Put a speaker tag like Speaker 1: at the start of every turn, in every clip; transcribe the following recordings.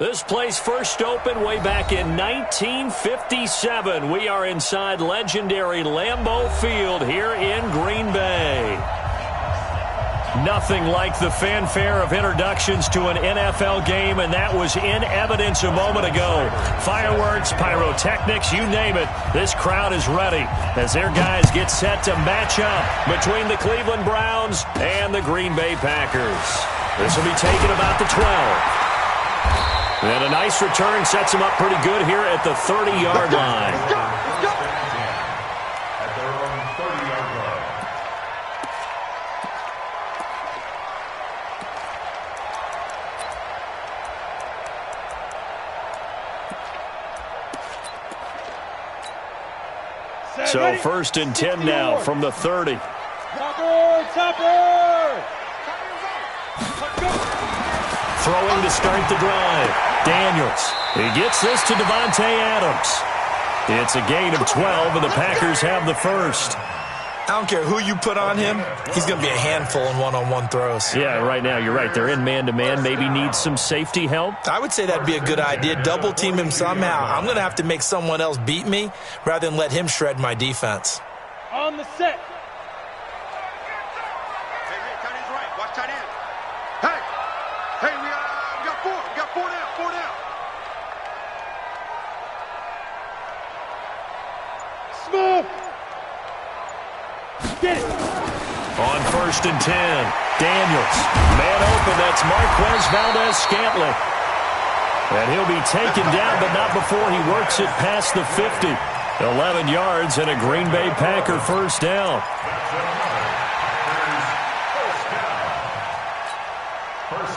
Speaker 1: This place first opened way back in 1957. We are inside legendary Lambeau Field here in Green Bay. Nothing like the fanfare of introductions to an NFL game, and that was in evidence a moment ago. Fireworks, pyrotechnics, you name it. This crowd is ready as their guys get set to match up between the Cleveland Browns and the Green Bay Packers. This will be taken about the 12. And a nice return sets him up pretty good here at the 30-yard line. So first and 10 now from the 30. Throwing to start the drive. Daniels. He gets this to Devontae Adams. It's a gain of 12, and the Packers have the first.
Speaker 2: I don't care who you put on him. He's going to be a handful in one-on-one throws.
Speaker 1: Yeah, right now, you're right. They're in man-to-man. Maybe needs some safety help.
Speaker 2: I would say that'd be a good idea. Double-team him somehow. I'm going to have to make someone else beat me rather than let him shred my defense.
Speaker 3: On the set.
Speaker 4: Hey, tight end's right. Watch tight end. Hey, we got four. We got four down.
Speaker 3: Smith. Get it.
Speaker 1: On first and 10, Daniels. Man open, that's Marquez Valdez-Scantling. And he'll be taken down, but not before he works it past the 50. 11 yards and a Green Bay Packer first down.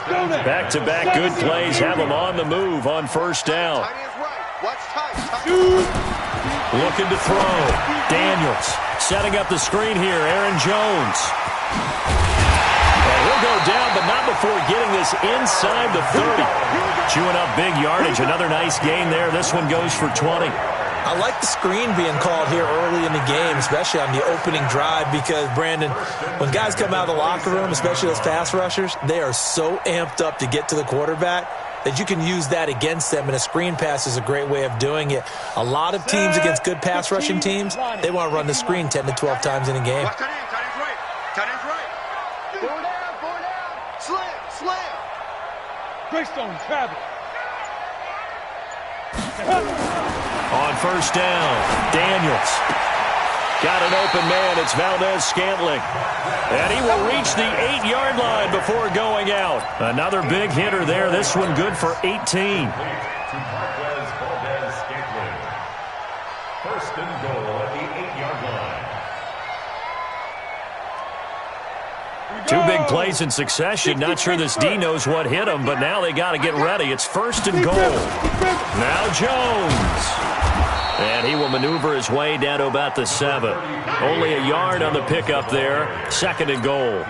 Speaker 1: Back-to-back good plays have him on the move on first down. Looking to throw. Daniels setting up the screen here. Aaron Jones. And he'll go down, but not before getting this inside the 30. Chewing up big yardage. Another nice gain there. This one goes for 20.
Speaker 2: I like the screen being called here early in the game, especially on the opening drive, because, Brandon, when guys come out of the locker room, especially those pass rushers, they are so amped up to get to the quarterback that you can use that against them, and a screen pass is a great way of doing it. A lot of teams against good pass rushing teams, they want to run the screen 10 to 12 times in a game.
Speaker 4: Tight end's right. Tight end's right. Four down. Slam.
Speaker 3: Greystone, Travis.
Speaker 1: On first down, Daniels. Got an open man. It's Valdez-Scantling. And he will reach the 8-yard line before going out. Another big hitter there. This one good for 18.
Speaker 5: First and goal at the 8-yard line.
Speaker 1: Two big plays in succession. Not sure this D knows what hit him, but now they got to get ready. It's first and goal. Now Jones. And he will maneuver his way down to about the 7. Only a yard on the pickup there. Second and goal.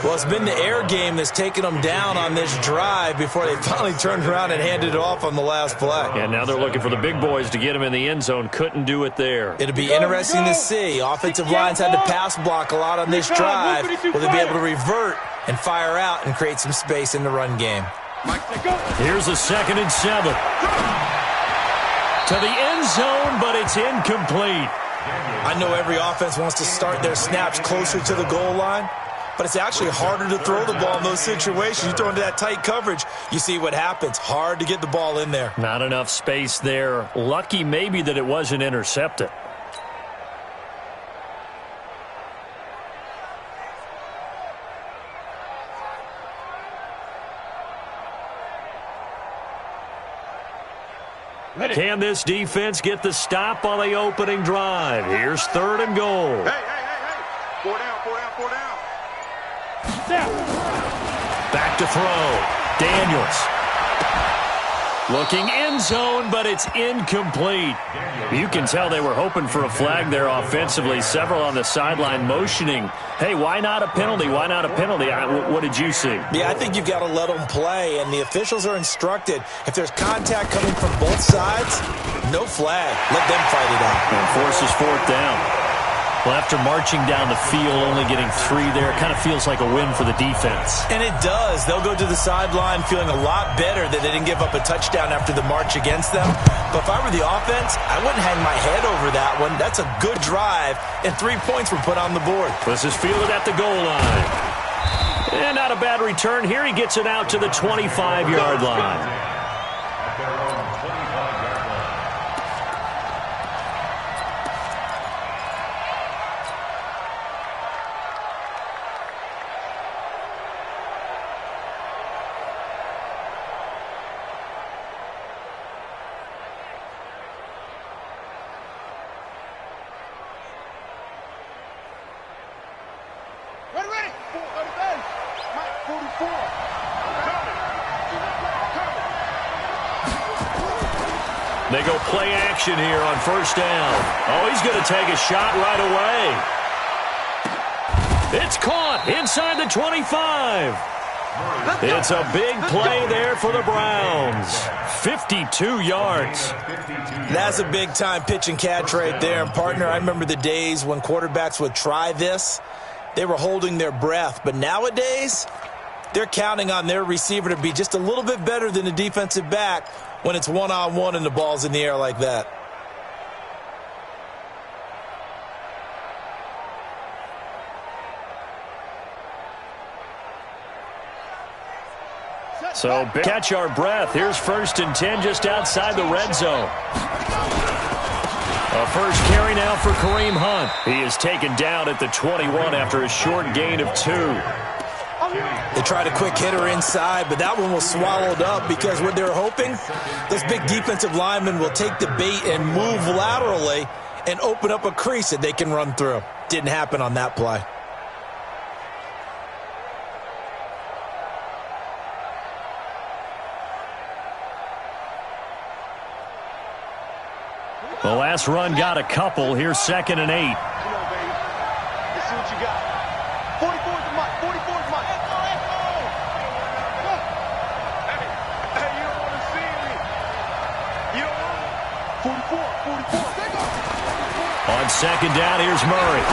Speaker 2: Well, it's been the air game that's taken them down on this drive before they finally turned around and handed it off on the last play.
Speaker 1: And now they're looking for the big boys to get him in the end zone. Couldn't do it there.
Speaker 2: It'll be interesting to see. Offensive lines had to pass block a lot on this drive. Will they be able to revert and fire out and create some space in the run game?
Speaker 1: Here's a second and 7. To the end zone, but it's incomplete.
Speaker 2: I know every offense wants to start their snaps closer to the goal line, but it's actually harder to throw the ball in those situations. You throw into that tight coverage, you see what happens. Hard to get the ball in there.
Speaker 1: Not enough space there. Lucky maybe that it wasn't intercepted. Can this defense get the stop on the opening drive? Here's third and goal.
Speaker 4: Hey. Four down.
Speaker 1: Back to throw. Daniels. Looking end zone, but it's incomplete. You can tell they were hoping for a flag there offensively. Several on the sideline motioning. Hey, why not a penalty? Why not a penalty? What did you see?
Speaker 2: Yeah, I think you've got to let them play, and the officials are instructed. If there's contact coming from both sides, no flag. Let them fight it out.
Speaker 1: And forces fourth down. Well, after marching down the field, only getting 3 there, it kind of feels like a win for the defense.
Speaker 2: And it does. They'll go to the sideline feeling a lot better that they didn't give up a touchdown after the march against them. But if I were the offense, I wouldn't hang my head over that one. That's a good drive, and 3 points were put on the board.
Speaker 1: This is fielded at the goal line. And not a bad return here. He gets it out to the 25-yard line. They go play action here on first down. Oh, he's going to take a shot right away. It's caught inside the 25. It's a big play there for the Browns. 52 yards.
Speaker 2: That's a big-time pitch and catch right there. And, partner, I remember the days when quarterbacks would try this. They were holding their breath. But nowadays, they're counting on their receiver to be just a little bit better than the defensive back when it's one-on-one and the ball's in the air like that.
Speaker 1: So catch our breath. Here's 1st and 10 just outside the red zone. A first carry now for Kareem Hunt. He is taken down at the 21 after a short gain of 2.
Speaker 2: They tried a quick hitter inside, but that one was swallowed up because what they're hoping, those big defensive linemen will take the bait and move laterally and open up a crease that they can run through. Didn't happen on that play.
Speaker 1: The last run got a couple. Here's 2nd and 8.
Speaker 4: Come on, baby. Let's see what you got. 44 is Mike. 44 is Mike. Hey, you don't want to see me. You don't want 44.
Speaker 1: On 2nd down, here's Murray.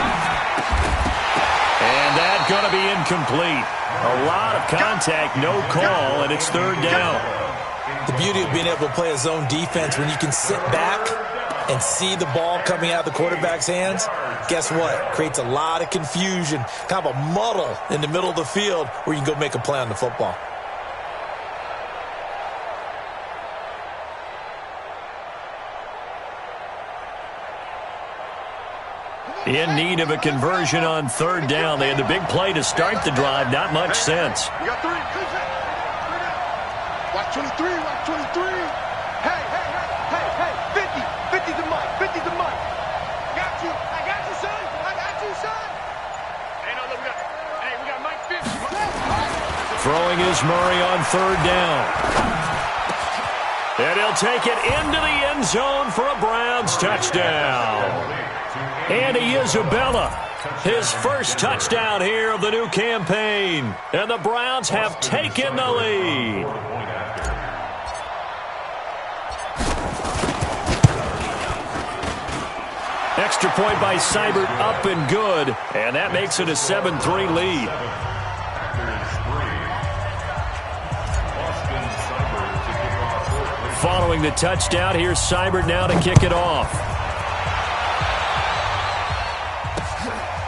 Speaker 1: And that's going to be incomplete. A lot of contact, no call, and it's 3rd down.
Speaker 2: The beauty of being able to play a zone defense when you can sit back and see the ball coming out of the quarterback's hands, guess what? Creates a lot of confusion, kind of a muddle in the middle of the field where you can go make a play on the football.
Speaker 1: In need of a conversion on 3rd down. They had the big play to start the drive. Not much sense.
Speaker 4: We got 3. Watch 23. Watch 23. Hey. 50 to Mike. 50 to Mike. Got you. I got you, son. Hey, no, look, we got Mike 50.
Speaker 1: Throwing is Murray on 3rd down. And he'll take it into the end zone for a Browns touchdown. Andy Isabella, his first touchdown here of the new campaign. And the Browns have taken the lead. Extra point by Seibert, up and good. And that makes it a 7-3 lead. Following the touchdown, here's Seibert now to kick it off.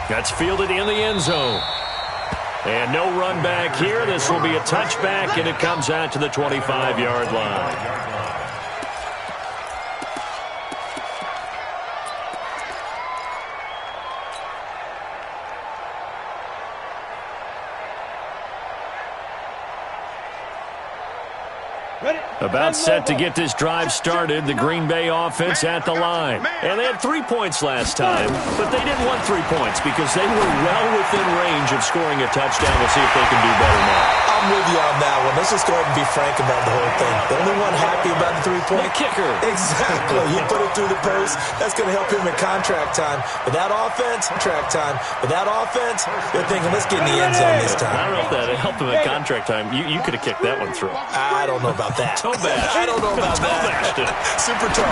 Speaker 1: That's fielded in the end zone. And no run back here. This will be a touchback, and it comes out to the 25-yard line. About set to get this drive started, the Green Bay offense at the line. And they had 3 points last time, but they didn't want 3 points because they were well within range of scoring a touchdown. We'll see if they can do better now.
Speaker 2: I'm with you on that one. Let's just go ahead and be frank about the whole thing. The only one happy about the 3-point
Speaker 1: kicker.
Speaker 2: Exactly. He put it through the post. That's going to help him in contract time. But that offense, they're thinking, let's get in the end zone this time.
Speaker 1: I don't know if that helped him in contract time. You could have kicked that one through.
Speaker 2: I don't know about that.
Speaker 1: Toe bash.
Speaker 2: I don't know about that.
Speaker 1: Toe bashed it.
Speaker 2: Super tough.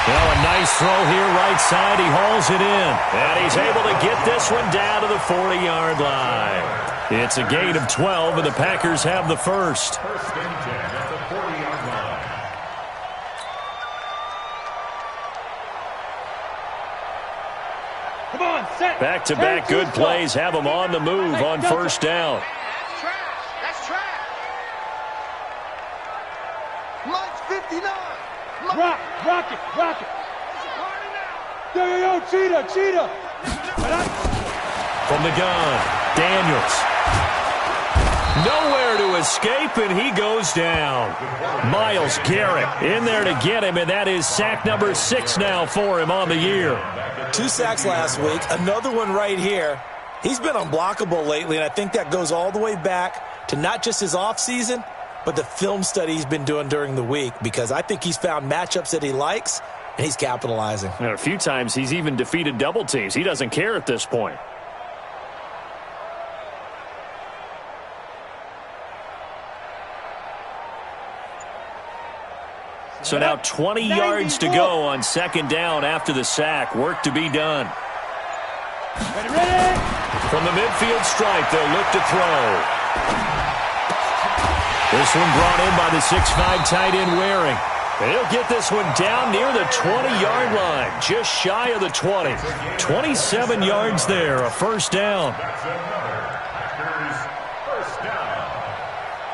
Speaker 1: Well, a nice throw here, right side. He hauls it in. And he's able to get this one down to the 40-yard line. It's a gain of 12, and the Packers have the first.
Speaker 5: First and 10 at the 40-yard line.
Speaker 3: Come on, set.
Speaker 1: Back-to-back good plays have them on the move on first down.
Speaker 4: That's trash. That's trash. Mike's 59.
Speaker 3: Rock it.
Speaker 4: It's a party now.
Speaker 3: Yo, cheetah.
Speaker 1: From the gun, Daniels. Nowhere to escape, and he goes down. Myles Garrett in there to get him, and that is sack number 6 now for him on the year.
Speaker 2: 2 sacks last week, another one right here. He's been unblockable lately, and I think that goes all the way back to not just his offseason, but the film study he's been doing during the week, because I think he's found matchups that he likes, and he's capitalizing.
Speaker 1: And a few times he's even defeated double teams. He doesn't care at this point. So now 20 yards to go on second down after the sack. Work to be done.
Speaker 3: Ready.
Speaker 1: From the midfield stripe, they'll look to throw. This one brought in by the 6'5" tight end Waring. And he'll get this one down near the 20-yard line, just shy of the 20. 27 yards there, a first down.
Speaker 5: That's another Packers first down.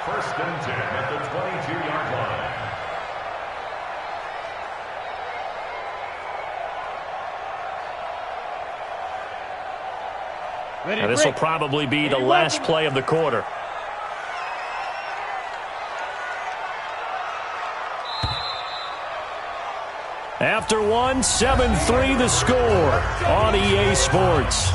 Speaker 5: First and 10 at the 22-yard line.
Speaker 1: And this will probably be the last play of the quarter. After one, 7-3 the score on EA Sports.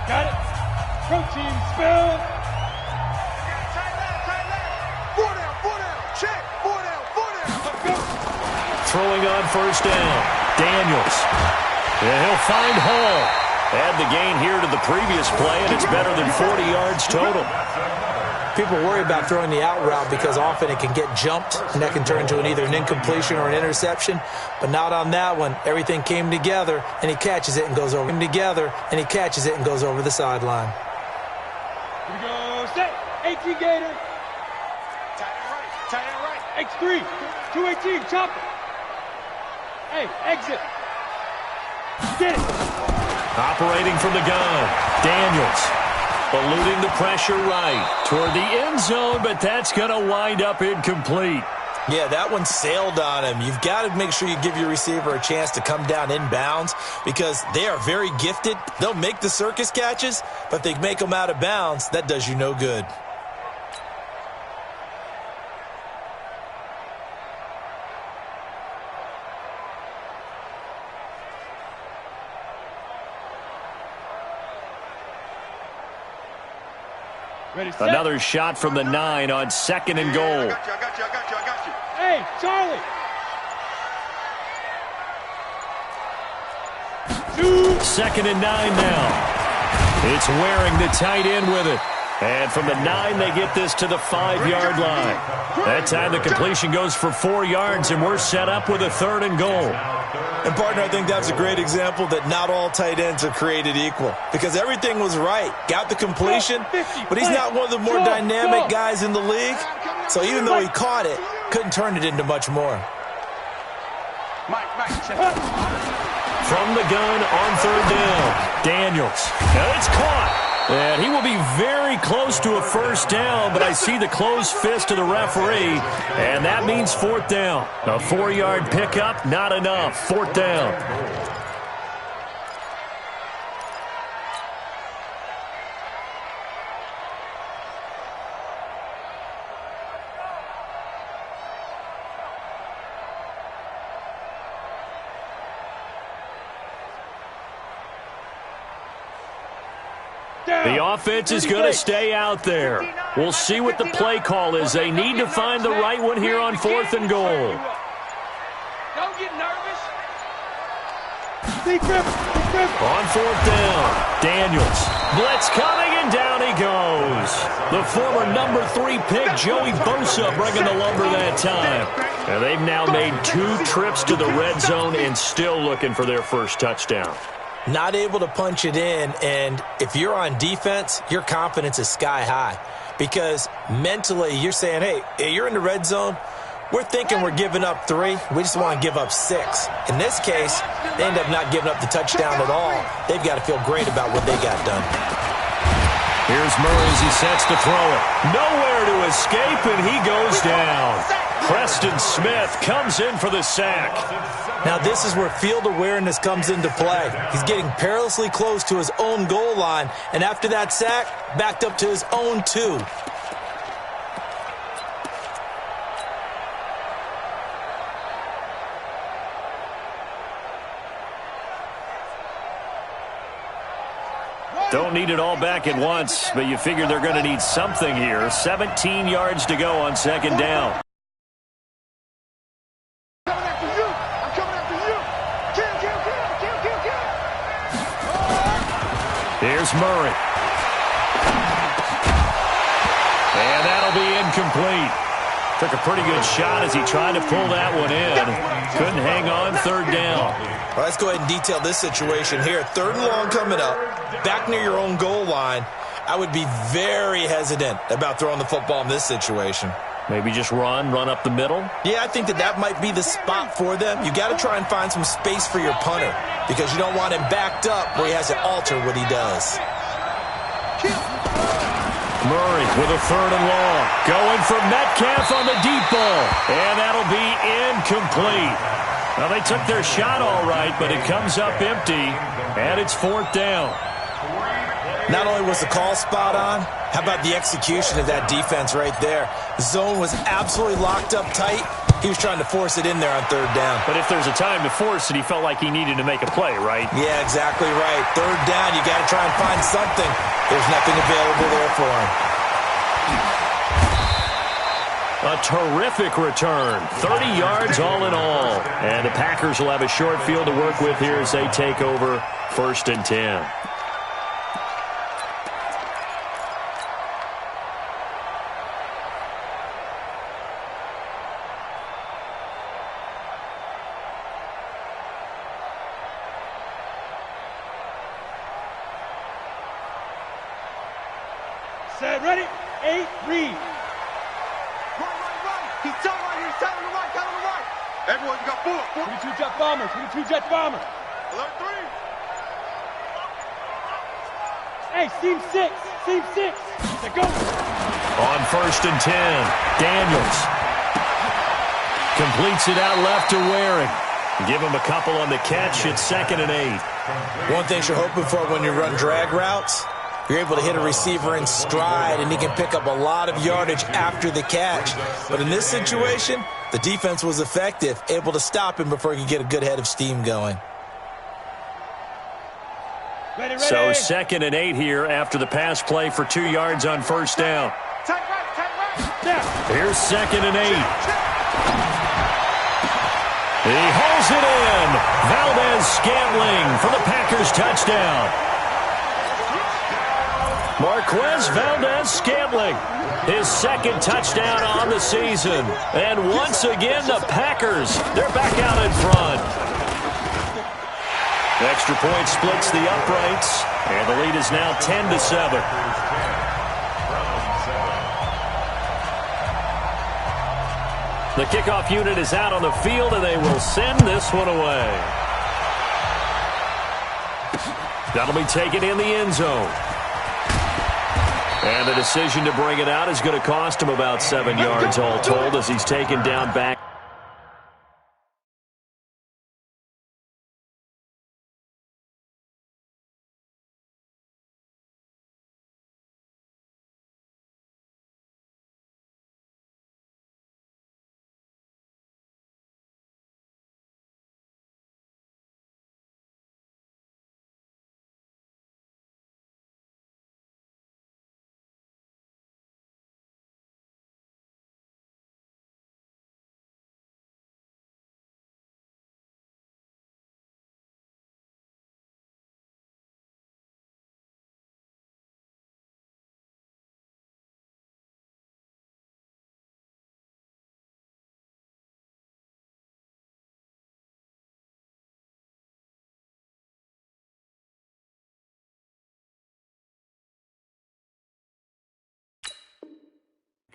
Speaker 3: Got it. Protein spill.
Speaker 4: Tight left. 4 down. Check. 4 down. Let's go.
Speaker 1: Throwing on first down, Daniels. And he'll find Hall. Add the gain here to the previous play, and it's better than 40 yards total.
Speaker 2: People worry about throwing the out route because often it can get jumped, and that can turn into either an incompletion or an interception. But not on that one. Everything came together, and he catches it and goes over. The sideline.
Speaker 3: Here we go. Set. 18 Gator.
Speaker 4: Tight end right.
Speaker 3: X3. 218. Chop it. Hey, exit. Get it.
Speaker 1: Operating from the gun, Daniels. Eluding the pressure right toward the end zone, but that's going to wind up incomplete.
Speaker 2: Yeah, that one sailed on him. You've got to make sure you give your receiver a chance to come down inbounds because they are very gifted. They'll make the circus catches, but if they make them out of bounds, that does you no good.
Speaker 3: Ready, set.
Speaker 1: Another shot from the 9 on second and goal.
Speaker 4: I got you.
Speaker 3: Hey, Charlie. 2.
Speaker 1: Second and 9 now. It's Waring the tight end with it. And from the 9, they get this to the 5-yard line. That time the completion goes for 4 yards, and we're set up with a 3rd and goal.
Speaker 2: And, partner, I think that's a great example that not all tight ends are created equal because everything was right. Got the completion, but he's not one of the more dynamic guys in the league. So even though he caught it, couldn't turn it into much more.
Speaker 4: Mike, check.
Speaker 1: From the gun on 3rd down, Daniels. Now it's caught. And he will be very close to a first down, but I see the closed fist of the referee, and that means 4th down. A 4-yard pickup, not enough. 4th down. The offense is going to stay out there. We'll see what the play call is. They need to find the right one here on 4th and goal.
Speaker 4: Don't get nervous.
Speaker 3: Deep grip.
Speaker 1: On 4th down, Daniels. Blitz coming, And down he goes. The former number 3 pick, Joey Bosa, bringing the lumber that time. And they've now made 2 trips to the red zone and still looking for their first touchdown.
Speaker 2: Not able to punch it in, and if you're on defense, your confidence is sky high. Because mentally, you're saying, hey, you're in the red zone. We're thinking we're giving up 3. We just want to give up 6. In this case, they end up not giving up the touchdown at all. They've got to feel great about what they got done.
Speaker 1: Here's Murray as he sets to throw it. Nowhere to escape, and he goes down. Preston Smith comes in for the sack.
Speaker 2: Now this is where field awareness comes into play. He's getting perilously close to his own goal line, and after that sack, backed up to his own 2.
Speaker 1: Don't need it all back at once, but you figure they're going to need something here. 17 yards to go on second down. Here's Murray. And that'll be incomplete. Took a pretty good shot as he tried to pull that one in. Couldn't hang on, third down.
Speaker 2: Well, let's go ahead and detail this situation here. 3rd and long coming up, back near your own goal line. I would be very hesitant about throwing the football in this situation.
Speaker 1: Maybe just run up the middle?
Speaker 2: Yeah, I think that might be the spot for them. You got to try and find some space for your punter because you don't want him backed up where he has to alter what he does.
Speaker 1: Murray with a 3rd and long. Going for Metcalf on the deep ball. And that'll be incomplete. Well, they took their shot all right, but it comes up empty, and it's 4th down.
Speaker 2: Not only was the call spot on, how about the execution of that defense right there? The zone was absolutely locked up tight. He was trying to force it in there on 3rd down.
Speaker 1: But if there's a time to force it, he felt like he needed to make a play, right?
Speaker 2: Yeah, exactly right. 3rd down, you got to try and find something. There's nothing available there for him.
Speaker 1: A terrific return. 30 yards all in all. And the Packers will have a short field to work with here as they take over 1st and 10.
Speaker 3: Set, ready, 8, read.
Speaker 4: Run. He's telling right here. He's telling the right. Telling the right. Everyone, you got 4.
Speaker 3: 22 jet bomber. 22 jet bomber.
Speaker 4: Alert 3.
Speaker 3: Hey, seam 6. Seam 6. Let's go.
Speaker 1: On 1st and 10, Daniels completes it out left to Waring. Give him a couple on the catch. It's 2nd and 8.
Speaker 2: One thing you're hoping for when you run drag routes, you're able to hit a receiver in stride, and he can pick up a lot of yardage after the catch. But in this situation, the defense was effective, able to stop him before he could get a good head of steam going.
Speaker 3: Ready.
Speaker 1: So 2nd and 8 here after the pass play for 2 yards on 1st down.
Speaker 4: Take right.
Speaker 3: Yeah.
Speaker 1: Here's 2nd and 8. He hauls it in. Valdez-Scantling for the Packers touchdown. Marquez Valdez-Scantling, his 2nd touchdown on the season. And once again, the Packers, they're back out in front. The extra point splits the uprights, and the lead is now 10-7. The kickoff unit is out on the field, and they will send this one away. That'll be taken in the end zone. And the decision to bring it out is going to cost him about 7 yards all told as he's taken down back.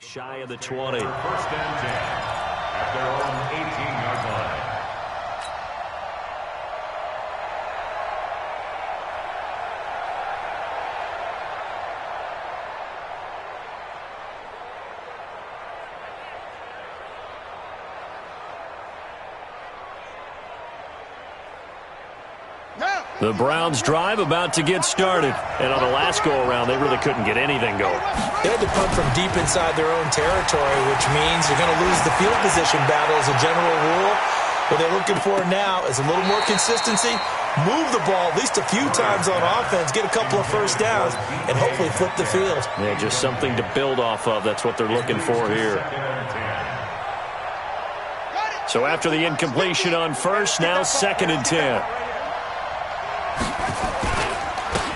Speaker 1: Shy of the 20.
Speaker 5: First and 10 at their own 18-yard line.
Speaker 1: The Browns drive about to get started. And on the last go-around, they really couldn't get anything going.
Speaker 2: They had to punt from deep inside their own territory, which means you're going to lose the field position battle as a general rule. What they're looking for now is a little more consistency, move the ball at least a few times on offense, get a couple of first downs, and hopefully flip the field.
Speaker 1: Yeah, just something to build off of. That's what they're looking for here. So after the incompletion on first, now 2nd and 10.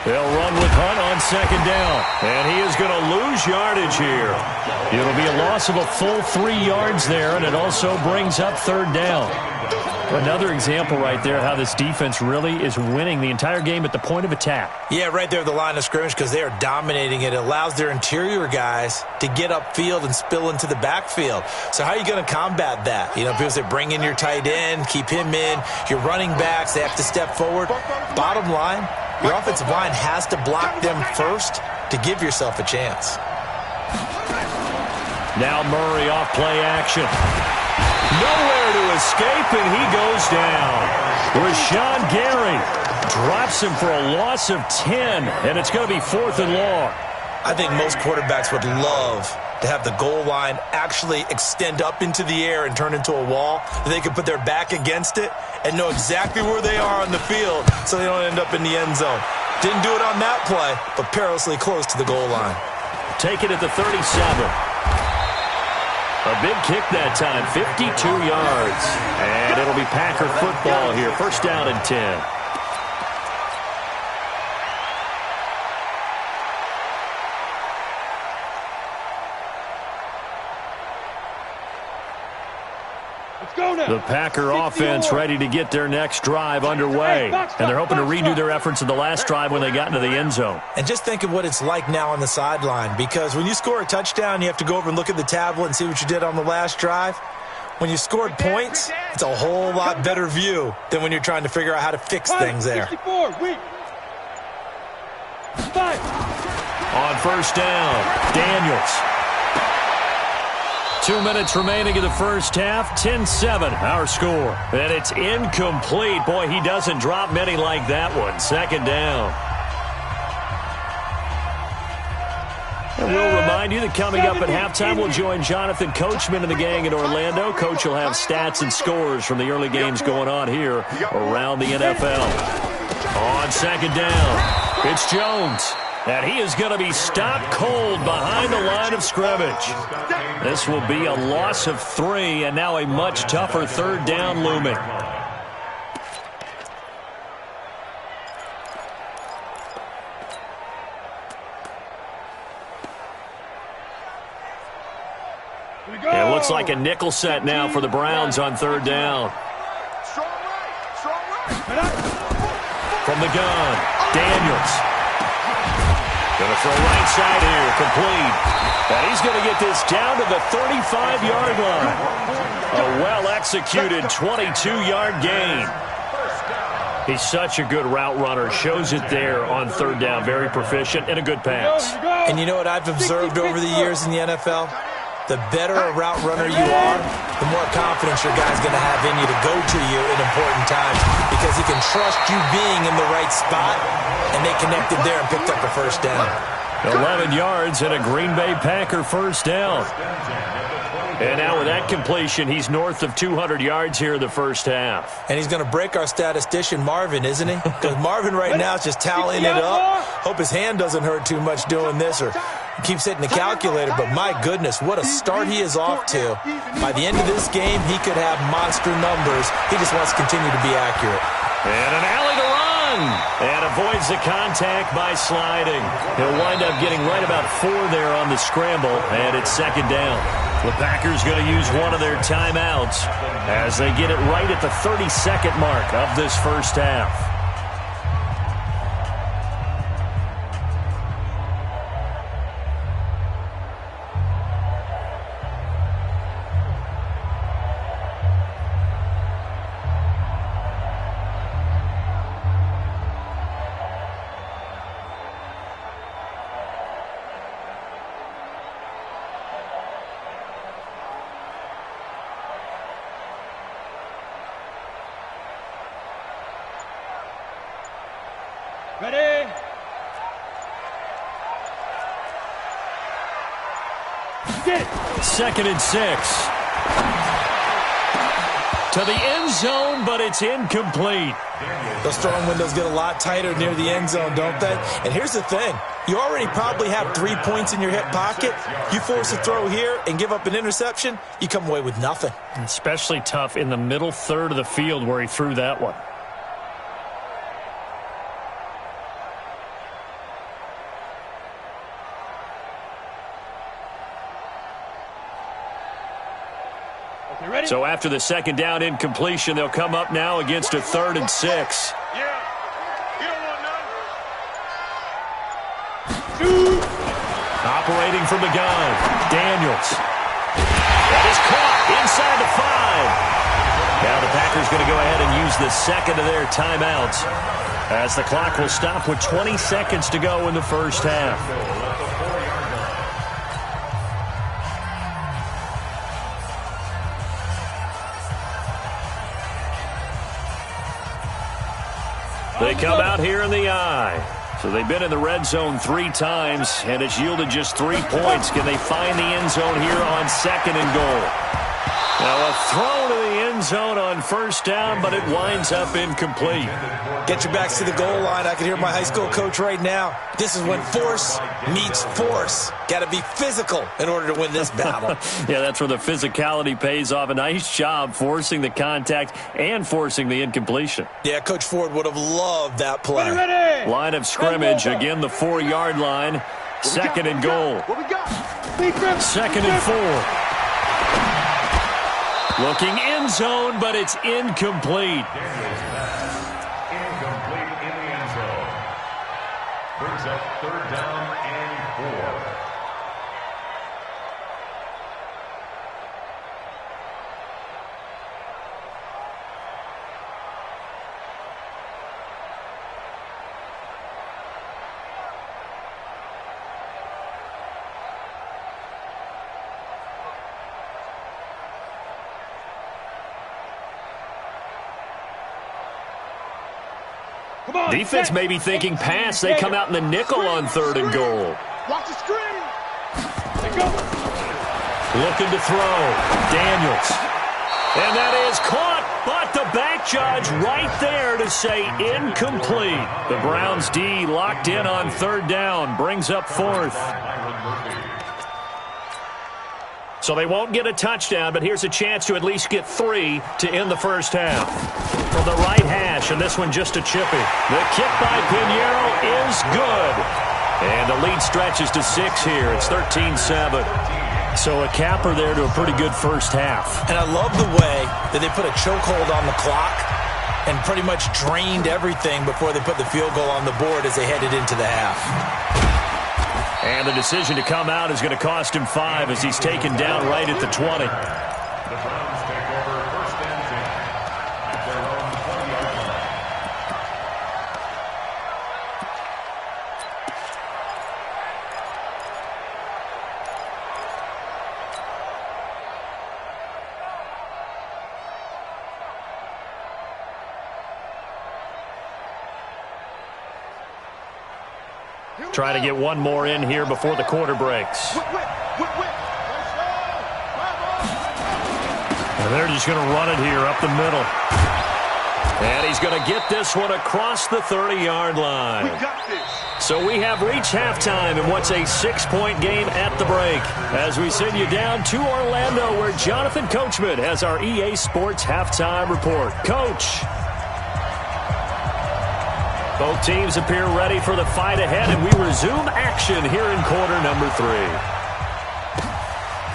Speaker 1: They'll run with Hunt on 2nd down. And he is going to lose yardage here. It'll be a loss of a full 3 yards there, and it also brings up 3rd down. Another example right there how this defense really is winning the entire game at the point of attack.
Speaker 2: Yeah, right there at the line of scrimmage because they are dominating it. It allows their interior guys to get upfield and spill into the backfield. So how are you going to combat that? You know, people say bring in your tight end, keep him in. Your running backs, they have to step forward. Bottom line, your offensive line has to block them first to give yourself a chance.
Speaker 1: Now Murray off play action. Nowhere to escape, and he goes down. Rashawn Gary drops him for a loss of 10, and it's going to be 4th and long.
Speaker 2: I think most quarterbacks would love to have the goal line actually extend up into the air and turn into a wall. They can put their back against it and know exactly where they are on the field so they don't end up in the end zone. Didn't do it on that play, but perilously close to the goal line.
Speaker 1: Take it at the 37. A big kick that time, 52 yards. And it'll be Packer football here. 1st down and 10. The Packer offense ready to get their next drive underway. And they're hoping to redo their efforts in the last drive when they got into the end zone.
Speaker 2: And just think of what it's like now on the sideline, because when you score a touchdown, you have to go over and look at the tablet and see what you did on the last drive. When you scored points, it's a whole lot better view than when you're trying to figure out how to fix things there.
Speaker 3: On
Speaker 1: 1st down, Daniels. 2 minutes remaining in the first half. 10-7, our score. And it's incomplete. Boy, he doesn't drop many like that one. 2nd down. And we'll remind you that coming up at halftime, we'll join Jonathan Coachman and the gang in Orlando. Coach will have stats and scores from the early games going on here around the NFL. On 2nd down, it's Jones. And he is going to be stopped cold behind the line of scrimmage. This will be a loss of 3, and now a much tougher 3rd down looming. It looks like a nickel set now for the Browns on 3rd down. From the gun, Daniels. Going to throw right side here, complete. And he's going to get this down to the 35-yard line. A well-executed 22-yard gain. He's such a good route runner. Shows it there on 3rd down. Very proficient and a good pass.
Speaker 2: And you know what I've observed over the years in the NFL? The better a route runner you are, the more confidence your guy's going to have in you to go to you in important times because he can trust you being in the right spot, and they connected there and picked up a 1st down.
Speaker 1: 11 yards and a Green Bay Packer 1st down. And now with that completion, he's north of 200 yards here in the first half.
Speaker 2: And he's going to break our statistician, Marvin, isn't he? Because Marvin right now is just tallying it up. Hope his hand doesn't hurt too much doing this or keeps hitting the calculator. But my goodness, what a start he is off to. By the end of this game, he could have monster numbers. He just wants to continue to be accurate.
Speaker 1: And an alley to run. And avoids the contact by sliding. He'll wind up getting right about 4 there on the scramble. And it's 2nd down. The Packers going to use one of their timeouts as they get it right at the 32nd mark of this first half.
Speaker 3: Ready? Get it.
Speaker 1: 2nd and 6. To the end zone, but it's incomplete.
Speaker 2: Those throwing windows get a lot tighter near the end zone, don't they? And here's the thing. You already probably have 3 points in your hip pocket. You force a throw here and give up an interception, you come away with nothing.
Speaker 1: Especially tough in the middle third of the field where he threw that one. So after the 2nd down incompletion, they'll come up now against a 3rd and 6.
Speaker 4: Yeah. You don't want none.
Speaker 1: Operating from the gun, Daniels. That is caught inside the 5. Now the Packers going to go ahead and use the 2nd of their timeouts as the clock will stop with 20 seconds to go in the first half. They come out here in the eye. So they've been in the red zone 3 times, and it's yielded just 3 points. Can they find the end zone here on 2nd and goal? Now a throw to the end zone on 1st down, but it winds up incomplete.
Speaker 2: Get your backs to the goal line. I can hear my high school coach right now. This is when force meets force. Got to be physical in order to win this battle.
Speaker 1: Yeah, that's where the physicality pays off. A nice job forcing the contact and forcing the incompletion.
Speaker 2: Yeah, Coach Ford would have loved that play.
Speaker 3: Ready.
Speaker 1: Line of scrimmage, again the 4-yard line. 2nd and goal.
Speaker 3: What we got?
Speaker 1: 2nd and 4. Looking end zone, but it's incomplete.
Speaker 5: Incomplete in the end zone. Brings up 3rd down and 4.
Speaker 1: Defense may be thinking pass. They come out in the nickel on 3rd and goal.
Speaker 3: Watch the screen. Let go.
Speaker 1: Looking to throw. Daniels. And that is caught, but the back judge right there to say incomplete. The Browns D locked in on 3rd down. Brings up 4th. So they won't get a touchdown, but here's a chance to at least get 3 to end the first half. From the right hash, and this one just a chippy. The kick by Pinheiro is good. And the lead stretches to 6 here. It's 13-7. So a capper there to a pretty good first half.
Speaker 2: And I love the way that they put a chokehold on the clock and pretty much drained everything before they put the field goal on the board as they headed into the half.
Speaker 1: And the decision to come out is going to cost him 5 as he's taken down right at the 20.
Speaker 5: The Browns take over 1st and 10 at their own 20-yard line.
Speaker 1: Try to get one more in here before the quarter breaks. And they're just going to run it here up the middle. And he's going to get this one across the 30-yard line. So we have reached halftime in what's a 6-point game at the break. As we send you down to Orlando, where Jonathan Coachman has our EA Sports halftime report. Coach. Both teams appear ready for the fight ahead, and we resume action here in quarter number 3.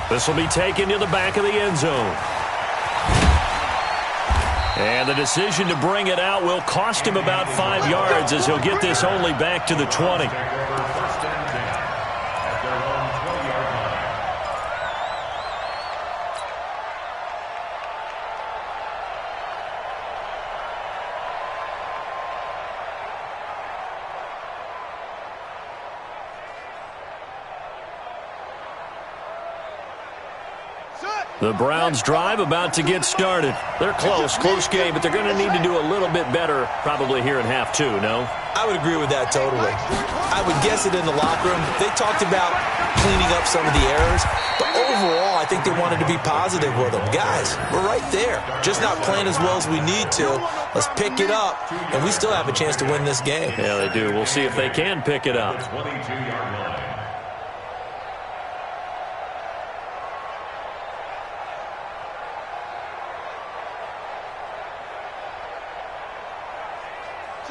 Speaker 1: This will be taken to the back of the end zone. And the decision to bring it out will cost him about 5 yards as he'll get this only back to the 20. The Browns drive about to get started. They're close game, but they're going to need to do a little bit better probably here in half two, no?
Speaker 2: I would agree with that totally. I would guess it in the locker room. They talked about cleaning up some of the errors, but overall I think they wanted to be positive with them. Guys, we're right there. Just not playing as well as we need to. Let's pick it up, and we still have a chance to win this game.
Speaker 1: Yeah, they do. We'll see if they can pick it up.
Speaker 5: 22-yard line.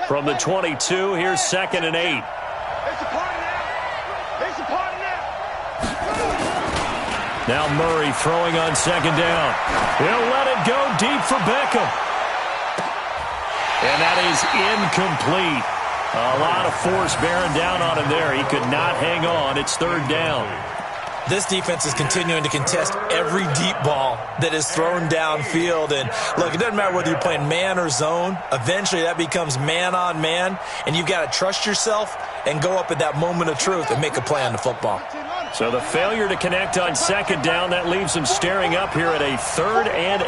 Speaker 1: From the 22, here's 2nd and 8.
Speaker 3: It's a party now. It's a party now.
Speaker 1: Now Murray throwing on 2nd down. He'll let it go deep for Beckham. And that is incomplete. A lot of force bearing down on him there. He could not hang on. It's 3rd down.
Speaker 2: This defense is continuing to contest every deep ball that is thrown downfield. And, look, it doesn't matter whether you're playing man or zone. Eventually that becomes man-on-man, and you've got to trust yourself and go up at that moment of truth and make a play on the football.
Speaker 1: So the failure to connect on 2nd down, that leaves them staring up here at a 3rd and 8.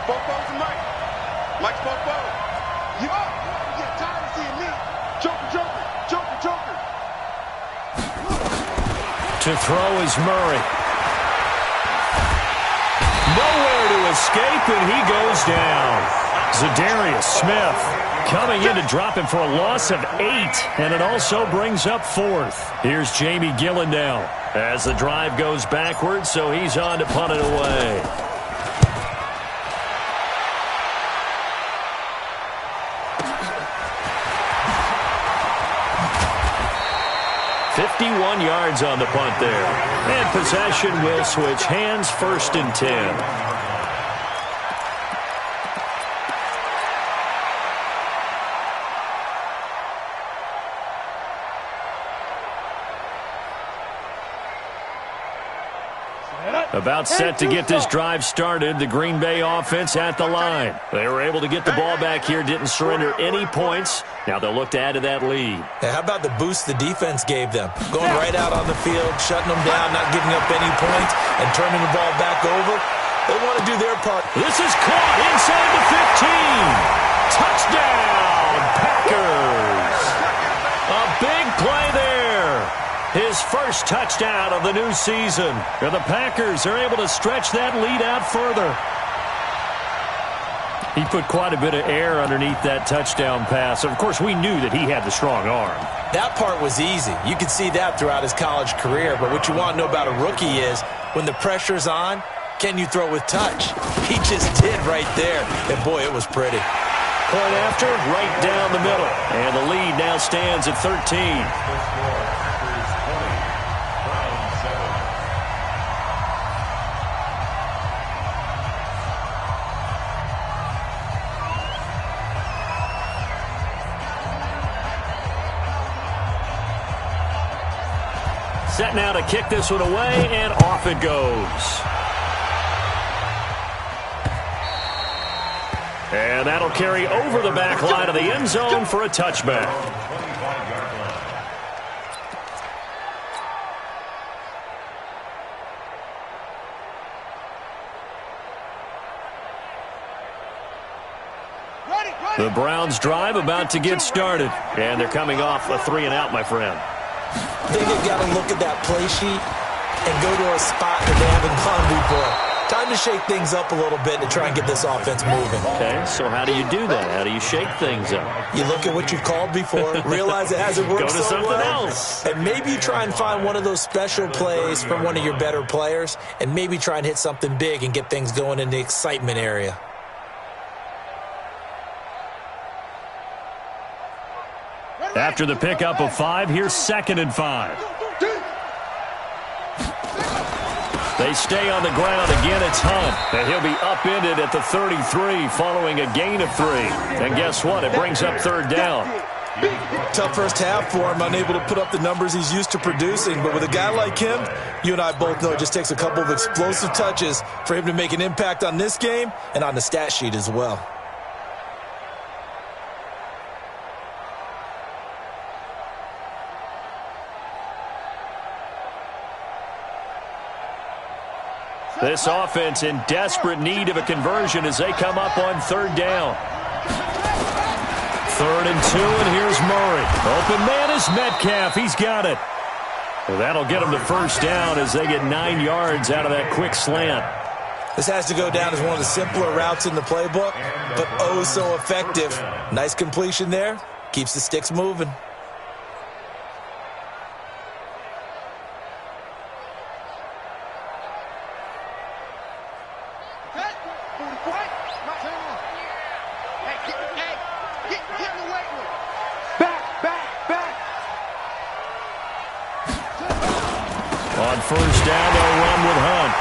Speaker 3: Bobo's to Mike. Mike's Bobo. You get tired of seeing me. Joker.
Speaker 1: To throw is Murray. Nowhere to escape, and he goes down. Zadarius Smith coming in to drop him for a loss of 8, and it also brings up 4th. Here's Jamie Gillen now as the drive goes backwards, so he's on to punt it away. "51 yards on the punt there. And possession will switch hands, 1st and 10. About set to get this drive started, the Green Bay offense at the line. They were able to get the ball back here, didn't surrender any points. Now they'll look to add to that lead.
Speaker 2: How about the boost the defense gave them? Going right out on the field, shutting them down, not giving up any points, and turning the ball back over. They want to do their part.
Speaker 1: This is caught inside the 15. Touchdown, Packers. A big play there. His first touchdown of the new season. And the Packers are able to stretch that lead out further. He put quite a bit of air underneath that touchdown pass. Of course, we knew that he had the strong arm.
Speaker 2: That part was easy. You could see that throughout his college career. But what you want to know about a rookie is when the pressure's on, can you throw with touch? He just did right there. And, boy, it was pretty.
Speaker 1: Point after, right down the middle. And the lead now stands at 13. Set now to kick this one away, and off it goes. And that'll carry over the back line of the end zone for a touchback. The Browns drive about to get started, and they're coming off a 3-and-out, my friend.
Speaker 2: I think they've got to look at that play sheet and go to a spot that they haven't gone before. Time to shake things up a little bit to try and get this offense moving.
Speaker 1: Okay, so how do you do that? How do you shake things up?
Speaker 2: You look at what you've called before, realize it hasn't worked
Speaker 1: Go to
Speaker 2: so
Speaker 1: something
Speaker 2: well,
Speaker 1: else.
Speaker 2: and maybe try and find one of those special plays from one of your better players, and maybe try and hit something big and get things going in the excitement area.
Speaker 1: After the pickup of 5, here's 2nd and 5. They stay on the ground. Again, it's Hunt. And he'll be upended at the 33 following a gain of 3. And guess what? It brings up 3rd down.
Speaker 2: Tough first half for him, unable to put up the numbers he's used to producing. But with a guy like him, you and I both know it just takes a couple of explosive touches for him to make an impact on this game and on the stat sheet as well.
Speaker 1: This offense in desperate need of a conversion as they come up on third down. 3rd and 2, and here's Murray. Open man is Metcalf. He's got it. Well, that'll get them the first down as they get 9 yards out of that quick slant.
Speaker 2: This has to go down as one of the simpler routes in the playbook, but oh so effective. Nice completion there. Keeps the sticks moving.
Speaker 1: On first down, they'll run with Hunt.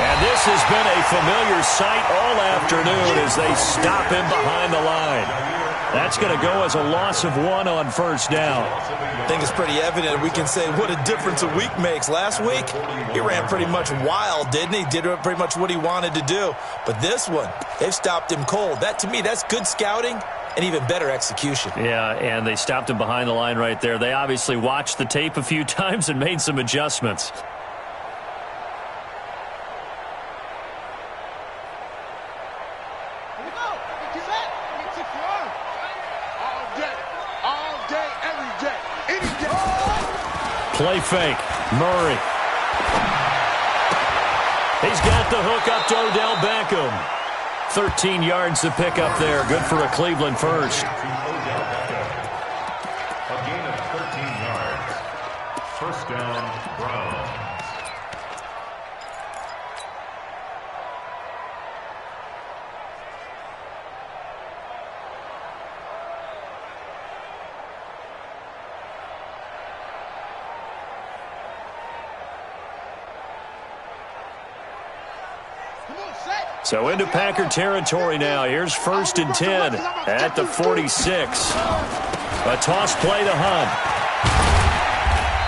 Speaker 1: And this has been a familiar sight all afternoon as they stop him behind the line. That's going to go as a loss of 1 on first down.
Speaker 2: I think it's pretty evident. We can say what a difference a week makes. Last week, he ran pretty much wild, didn't he? Did pretty much what he wanted to do. But this one, they've stopped him cold. That, to me, that's good scouting and even better execution.
Speaker 1: Yeah, and they stopped him behind the line right there. They obviously watched the tape a few times and made some adjustments. Play fake. Murray. He's got the hook up to Odell Beckham. 13 yards to pick up there. Good for a Cleveland first.
Speaker 5: A gain of 13 yards. First down, Browns.
Speaker 1: So into Packer territory now. Here's 1st and 10 at the 46. A toss play to Hunt.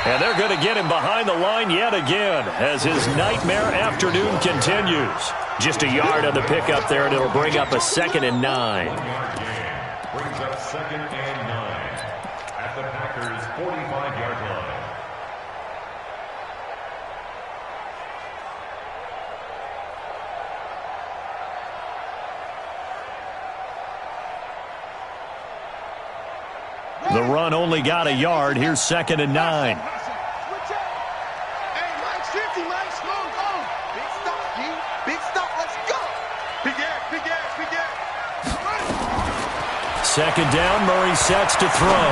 Speaker 1: And they're going to get him behind the line yet again as his nightmare afternoon continues. Just a yard on the pickup there, and it'll bring up a 2nd and 9.
Speaker 5: Brings up 2nd and 9 at the Packers' 45-yard line.
Speaker 1: The run only got a yard. Here's 2nd and 9.
Speaker 3: Hey, Mike's 50, Mike. Slow down. Big stop, G. Big stop. Let's go. Big ass, big ass, big ass.
Speaker 1: 2nd down. Murray sets to throw.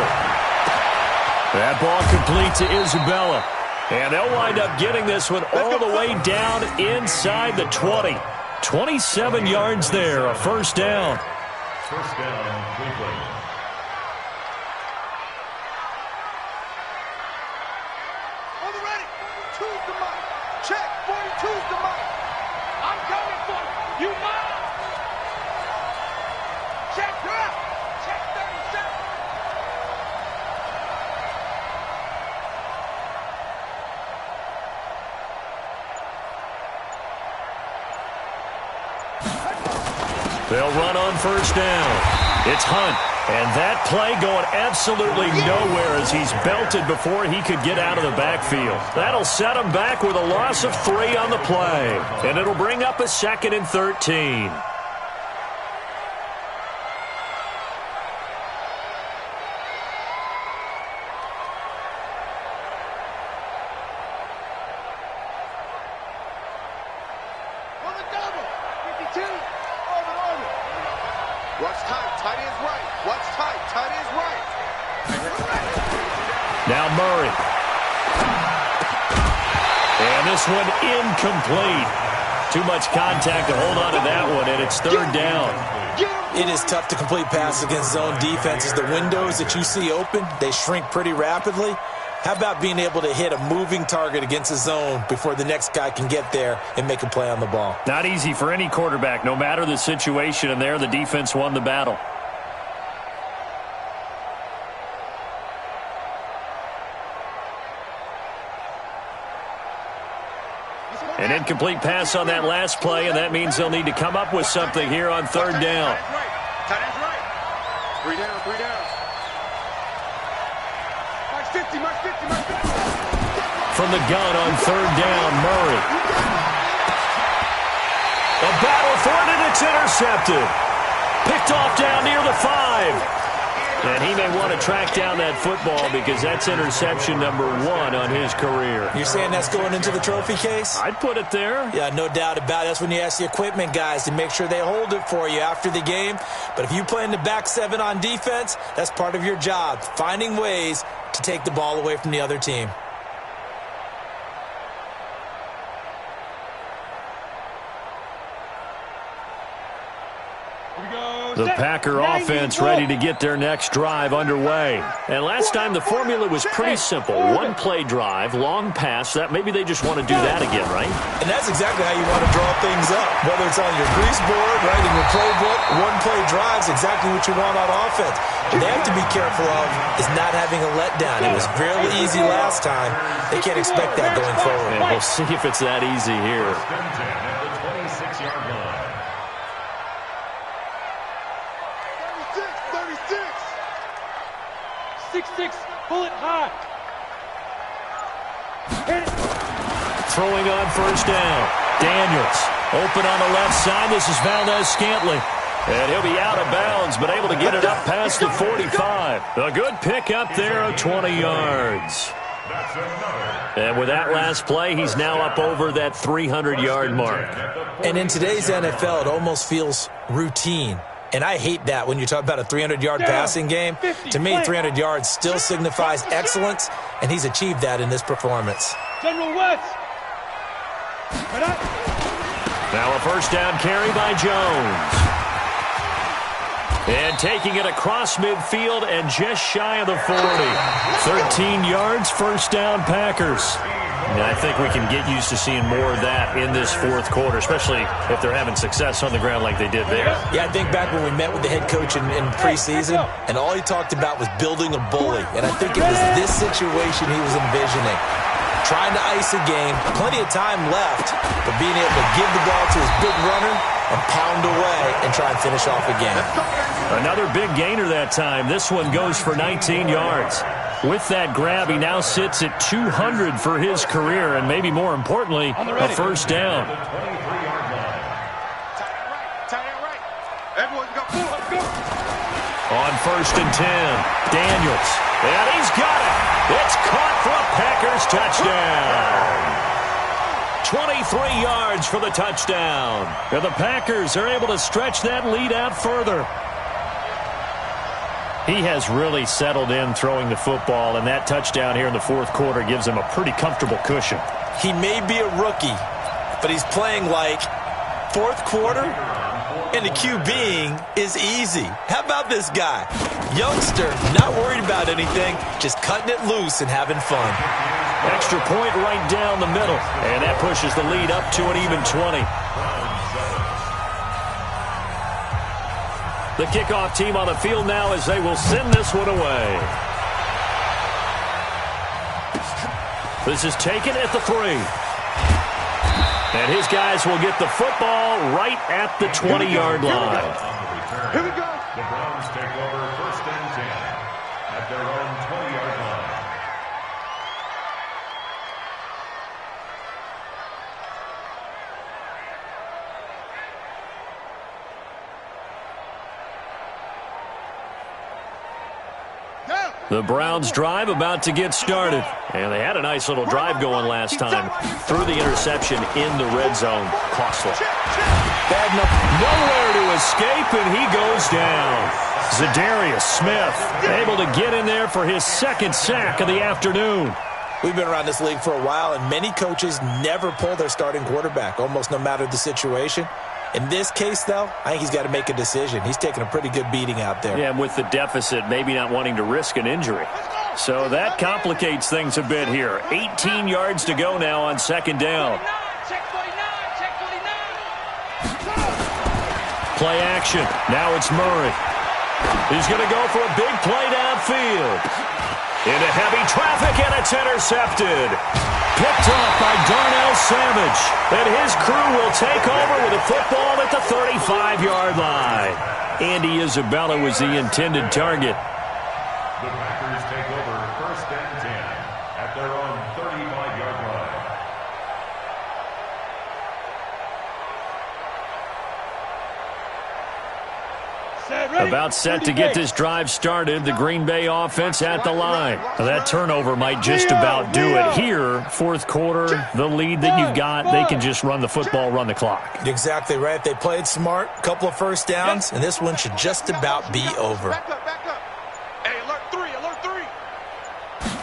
Speaker 1: That ball complete to Isabella. And they'll wind up getting this one all the way down inside the 20. 27 yards there. A first down.
Speaker 5: First down, Cleveland.
Speaker 3: Check, 42's the mark. I'm coming for you. You mine. Check drop. Check 37.
Speaker 1: They'll run on first down. It's Hunt. And that play going absolutely nowhere as he's belted before he could get out of the backfield. That'll set him back with a loss of 3 on the play. And it'll bring up a 2nd and 13.
Speaker 3: On the double. 52. Over. Watch tight. Tight ends right. Watch tight. Tight ends right.
Speaker 1: Now Murray. And this one incomplete. Too much contact to hold on to that one, and it's 3rd down.
Speaker 2: It is tough to complete passes against zone defenses. The windows that you see open, they shrink pretty rapidly. How about being able to hit a moving target against a zone before the next guy can get there and make a play on the ball?
Speaker 1: Not easy for any quarterback, no matter the situation, and there the defense won the battle. An incomplete pass on that last play, and that means they'll need to come up with something here on 3rd down.
Speaker 3: Tight ends right. 3 down, 3 down. Mike's 50, Mike's 50, Mike's 50.
Speaker 1: From the gun on 3rd down, Murray. A battle for it, and it's intercepted. Picked off down near the 5. And he may want to track down that football because that's interception number 1 on his career.
Speaker 2: You're saying that's going into the trophy case?
Speaker 1: I'd put it there.
Speaker 2: Yeah, no doubt about it. That's when you ask the equipment guys to make sure they hold it for you after the game. But if you play in the back 7 on defense, that's part of your job, finding ways to take the ball away from the other team.
Speaker 1: The Packer offense ready to get their next drive underway. And last time the formula was pretty simple. One-play drive, long pass. That maybe they just want to do that again, right?
Speaker 2: And that's exactly how you want to draw things up. Whether it's on your grease board, writing your playbook, one-play drives, exactly what you want on offense. What they have to be careful of is not having a letdown. It was fairly easy last time. They can't expect that going forward.
Speaker 1: And we'll see if it's that easy here.
Speaker 5: First and 10 at the 26-yard line.
Speaker 4: 6'6", pull it high. Hit it.
Speaker 1: Throwing on first down. Daniels open on the left side. This is Valdez-Scantling. And he'll be out of bounds, but able to get it up past the 45. A good pick up there of 20 yards. And with that last play, he's now up over that 300-yard mark.
Speaker 2: And in today's NFL, it almost feels routine. And I hate that when you talk about a 300-yard passing game. To me, 300 yards still signifies excellence, and he's achieved that in this performance.
Speaker 4: General West.
Speaker 1: Now a first down carry by Jones. And taking it across midfield and just shy of the 40. 13 yards, first down Packers. And I think we can get used to seeing more of that in this fourth quarter, especially if they're having success on the ground like they did there.
Speaker 2: Yeah, I think back when we met with the head coach in preseason, and all he talked about was building a bully. And I think it was this situation he was envisioning. Trying to ice a game, plenty of time left, but being able to give the ball to his big runner and pound away and try and finish off a game.
Speaker 1: Another big gainer that time. This one goes for 19 yards. With that grab, he now sits at 200 for his career, and maybe more importantly, a first down. On first and 10, Daniels. And he's got it. It's caught for a Packers touchdown. 23 yards for the touchdown. And the Packers are able to stretch that lead out further. He has really settled in throwing the football, and that touchdown here in the fourth quarter gives him a pretty comfortable cushion.
Speaker 2: He may be a rookie, but he's playing like fourth quarter, and the QBing is easy. How about this guy? Youngster, not worried about anything, just cutting it loose and having fun.
Speaker 1: Extra point right down the middle, and that pushes the lead up to an even 20. The kickoff team on the field now as they will send this one away. This is taken at the 3. And his guys will get the football right at the 20-yard line.
Speaker 4: Here we go.
Speaker 5: The Browns take over first and 10 at their own 20-yard line.
Speaker 1: The Browns drive about to get started. And they had a nice little drive going last time. Threw the interception in the red zone. Costly. Bad enough. Nowhere to escape, and he goes down. Zadarius Smith able to get in there for his second sack of the afternoon.
Speaker 2: We've been around this league for a while, and many coaches never pull their starting quarterback, almost no matter the situation. In this case, though, I think he's got to make a decision. He's taking a pretty good beating out there.
Speaker 1: Yeah, and with the deficit, maybe not wanting to risk an injury. So that complicates things a bit here. 18 yards to go now on second down. Play action. Now it's Murray. He's going to go for a big play downfield. Into heavy traffic, and it's intercepted. Picked off by Darnell Savage. And his crew will take over with a football at the 35-yard line. Andy Isabella was the intended target.
Speaker 5: The Packers take over first and 10 at their own 35-yard line.
Speaker 1: About set to get this drive started. The Green Bay offense at the line. Now, that turnover might just about do it here. Fourth quarter, the lead that you've got, they can just run the football, run the clock.
Speaker 2: Exactly right. They played smart, a couple of first downs, and this one should just about be over.
Speaker 4: Back up. Hey, alert three.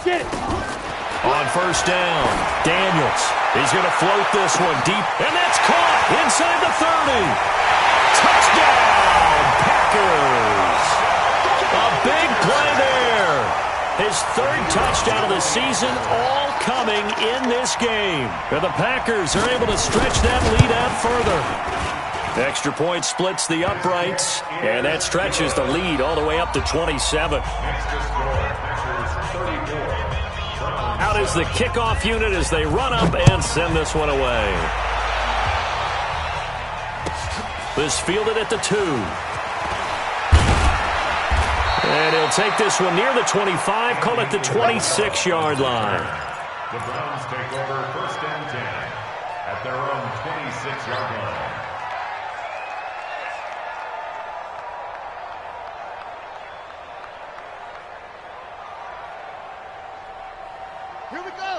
Speaker 4: Get it.
Speaker 1: On first down, Daniels is going to float this one deep, and that's caught inside the 30. Touchdown, Packers. A big play there. His third touchdown of the season, all coming in this game. And the Packers are able to stretch that lead out further. The extra point splits the uprights, and that stretches the lead all the way up to 27. Out is the kickoff unit as they run up and send this one away. This fielded at the 2. And he'll take this one near the 25, call it the 26-yard line.
Speaker 5: The Browns take over first and 10 at their own 26-yard line.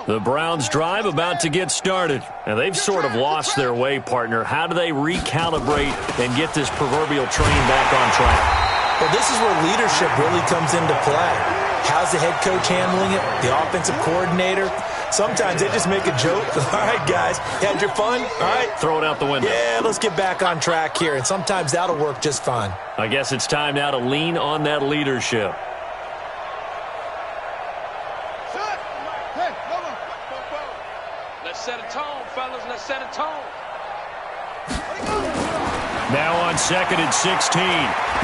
Speaker 1: The Browns drive about to get started. And they've sort of lost their way, partner. How do they recalibrate and get this proverbial train back on track?
Speaker 2: Well, this is where leadership really comes into play. How's the head coach handling it? The offensive coordinator? Sometimes they just make a joke. All right, guys, you had your fun? All right.
Speaker 1: Throw it out the window.
Speaker 2: Yeah, let's get back on track here. And sometimes that'll work just fine.
Speaker 1: I guess it's time now to lean on that leadership.
Speaker 4: Let's set a tone, fellas. Let's set a tone.
Speaker 1: Now on second and 16.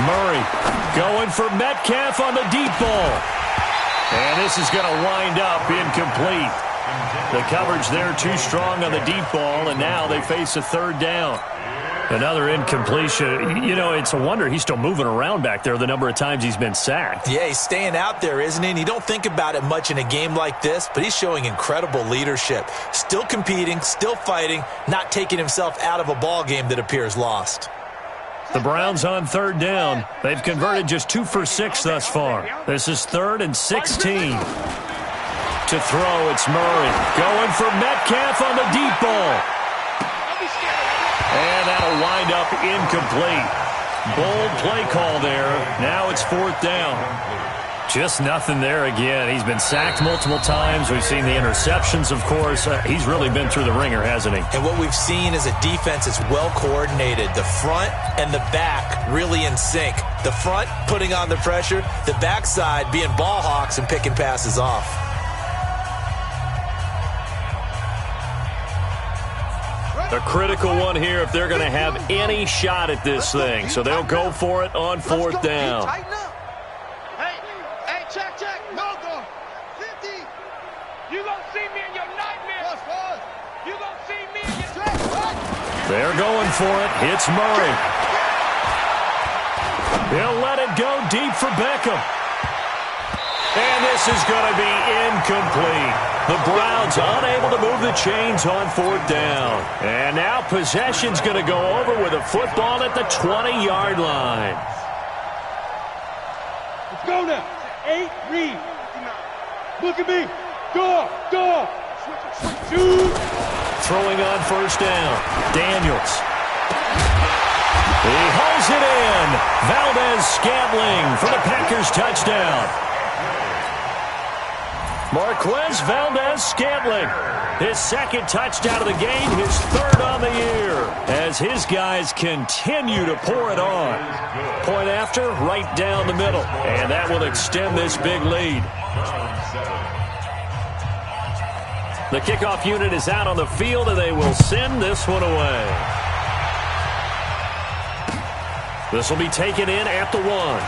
Speaker 1: Murray going for Metcalf on the deep ball. And this is going to wind up incomplete. The coverage there too strong on the deep ball, and now they face a third down. Another incompletion. You know, it's a wonder he's still moving around back there the number of times he's been sacked.
Speaker 2: Yeah, he's staying out there, isn't he? And you don't think about it much in a game like this, but he's showing incredible leadership. Still competing, still fighting, not taking himself out of a ball game that appears lost.
Speaker 1: The Browns on third down. They've converted just 2 for 6 thus far. This is 3rd and 16. To throw, it's Murray. Going for Metcalf on the deep ball. And that'll wind up incomplete. Bold play call there. Now it's 4th down. Just nothing there again. He's been sacked multiple times. We've seen the interceptions, of course. He's really been through the ringer, hasn't he?
Speaker 2: And what we've seen is a defense that's well coordinated. The front and the back really in sync. The front putting on the pressure. The backside being ball hawks and picking passes off.
Speaker 1: A critical one here if they're going to have any shot at this thing. So they'll go for it on 4th down.
Speaker 3: Hey, check. No go. 50.
Speaker 4: You gonna see me in your nightmares. You gonna see me in your...
Speaker 1: They're going for it. It's Murray. He'll let it go deep for Beckham. And this is going to be incomplete. The Browns unable to move the chains on 4th down. And now possession's going to go over with a football at the 20-yard line.
Speaker 4: Let's go now. 8, read. Look at me. Go. Shoot.
Speaker 1: Throwing on first down. Daniels. He hauls it in. Valdez-Scantling for the Packers touchdown. Marquez Valdez-Scantling, his 2nd touchdown of the game, his 3rd on the year, as his guys continue to pour it on. Point after, right down the middle, and that will extend this big lead. The kickoff unit is out on the field, and they will send this one away. This will be taken in at the 1.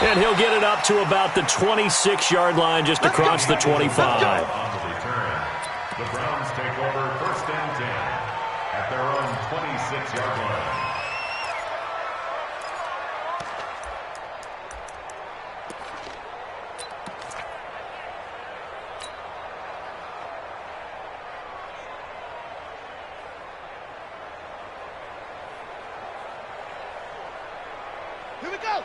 Speaker 1: And he'll get it up to about the 26-yard line just across the 25.
Speaker 5: On the return, the Browns take over first and 10 at their own 26-yard line.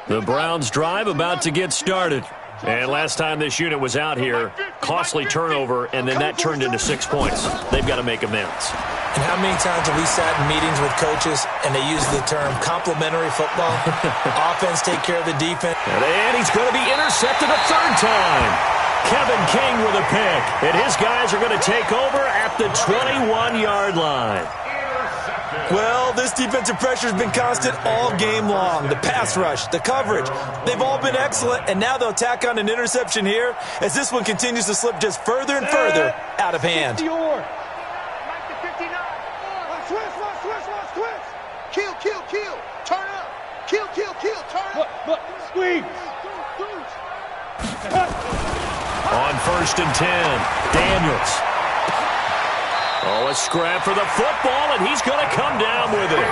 Speaker 1: The Browns drive about to get started. And last time this unit was out here, costly turnover, and then that turned into 6 points. They've got to make amends.
Speaker 2: And how many times have we sat in meetings with coaches and they use the term complementary football? Offense take care of the defense.
Speaker 1: And he's going to be intercepted a third time. Kevin King with a pick. And his guys are going to take over at the 21-yard line.
Speaker 2: Well, this defensive pressure has been constant all game long. The pass rush, the coverage, they've all been excellent, and now they'll tack on an interception here as this one continues to slip just further and further out of hand.
Speaker 3: Kill. Turn up. Kill. Turn up.
Speaker 4: Look. Squeeze.
Speaker 1: On 1st and 10, Daniels. Oh, a scrap for the football, and he's going to come down with it.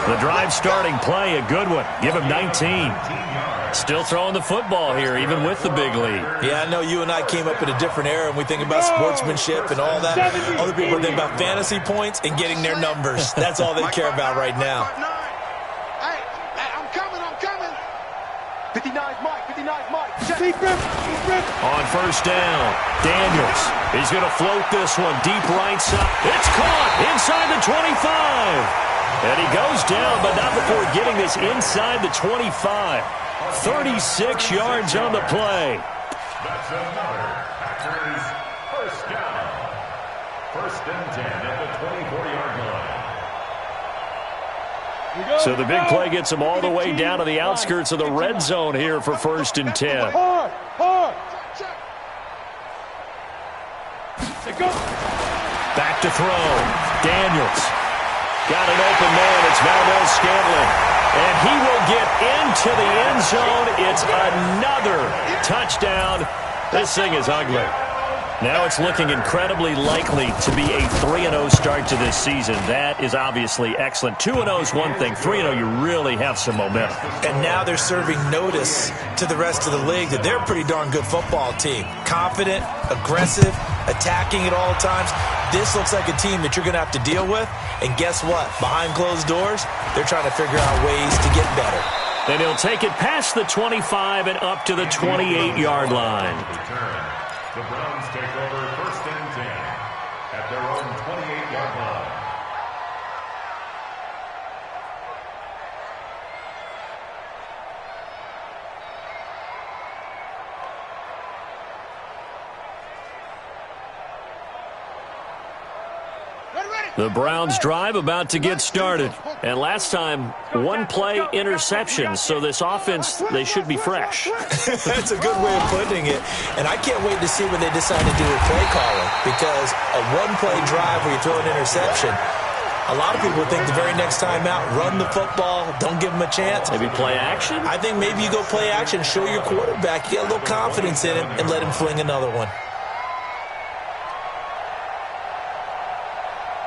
Speaker 1: The drive starting play, a good one. Give him 19. Still throwing the football here, even with the big lead.
Speaker 2: Yeah, I know you and I came up in a different era, and we think about sportsmanship and all that. Other people think about fantasy points and getting their numbers. That's all they care about right now.
Speaker 3: Hey, I'm coming.
Speaker 4: 59's Mike.
Speaker 1: On 1st down, Daniels. He's going to float this one deep right side. It's caught inside the 25. And he goes down, but not before getting this inside the 25. 36 yards on the play.
Speaker 5: That's another Packers first down. 1st and 10 at the 24-yard line.
Speaker 1: So the big play gets him all the way down to the outskirts of the red zone here for 1st and 10.
Speaker 4: Hard.
Speaker 1: Back to throw. Daniels. Got an open man. It's Valdez Scantling. And he will get into the end zone. It's another touchdown. This thing is ugly. Now it's looking incredibly likely to be a 3-0 start to this season. That is obviously excellent. 2-0 is one thing. 3-0, you really have some momentum.
Speaker 2: And now they're serving notice to the rest of the league that they're a pretty darn good football team. Confident, aggressive, attacking at all times. This looks like a team that you're going to have to deal with. And guess what? Behind closed doors, they're trying to figure out ways to get better.
Speaker 1: And he'll take it past the 25 and up to the 28-yard line.
Speaker 5: The Browns take over 1st and 10 at their own 28-yard line.
Speaker 1: The Browns drive about to get started. And last time, one play interception. So this offense, they should be fresh.
Speaker 2: That's a good way of putting it. And I can't wait to see what they decide to do with play calling. Because a one-play drive where you throw an interception, a lot of people think the very next time out, run the football, don't give them a chance.
Speaker 1: Maybe play action?
Speaker 2: I think maybe you go play action, show your quarterback, you get a little confidence in him, and let him fling another one.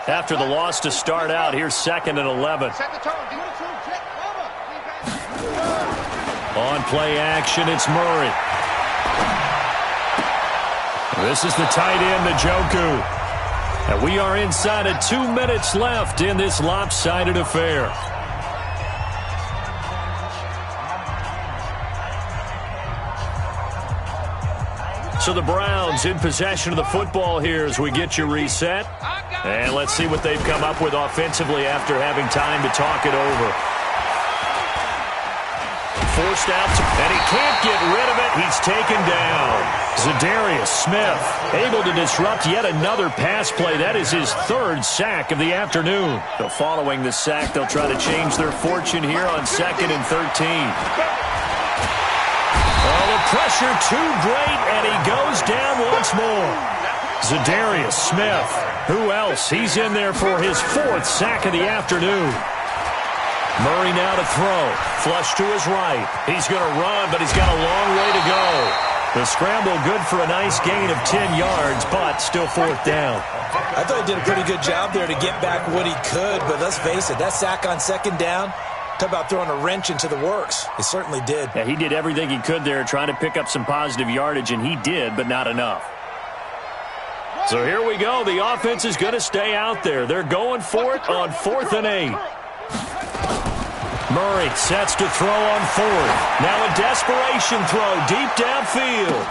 Speaker 1: After the loss to start out, here's 2nd and 11. On play action, it's Murray. This is the tight end, Njoku. And we are inside of 2 minutes left in this lopsided affair. So the Browns in possession of the football here as we get you reset. And let's see what they've come up with offensively after having time to talk it over. Forced out, and he can't get rid of it. He's taken down. Za'Darius Smith able to disrupt yet another pass play. That is his 3rd sack of the afternoon. So following the sack, they'll try to change their fortune here on 2nd and 13. Oh, the pressure too great, and he goes down once more. Za'Darius Smith. Who else? He's in there for his 4th sack of the afternoon. Murray now to throw. Flush to his right. He's going to run, but he's got a long way to go. The scramble good for a nice gain of 10 yards, but still 4th down.
Speaker 2: I thought he did a pretty good job there to get back what he could, but let's face it, that sack on 2nd down, talk about throwing a wrench into the works. He certainly did.
Speaker 1: Yeah, he did everything he could there trying to pick up some positive yardage, and he did, but not enough. So here we go. The offense is going to stay out there. They're going for it on 4th and 8. Murray sets to throw on fourth. Now a desperation throw deep downfield.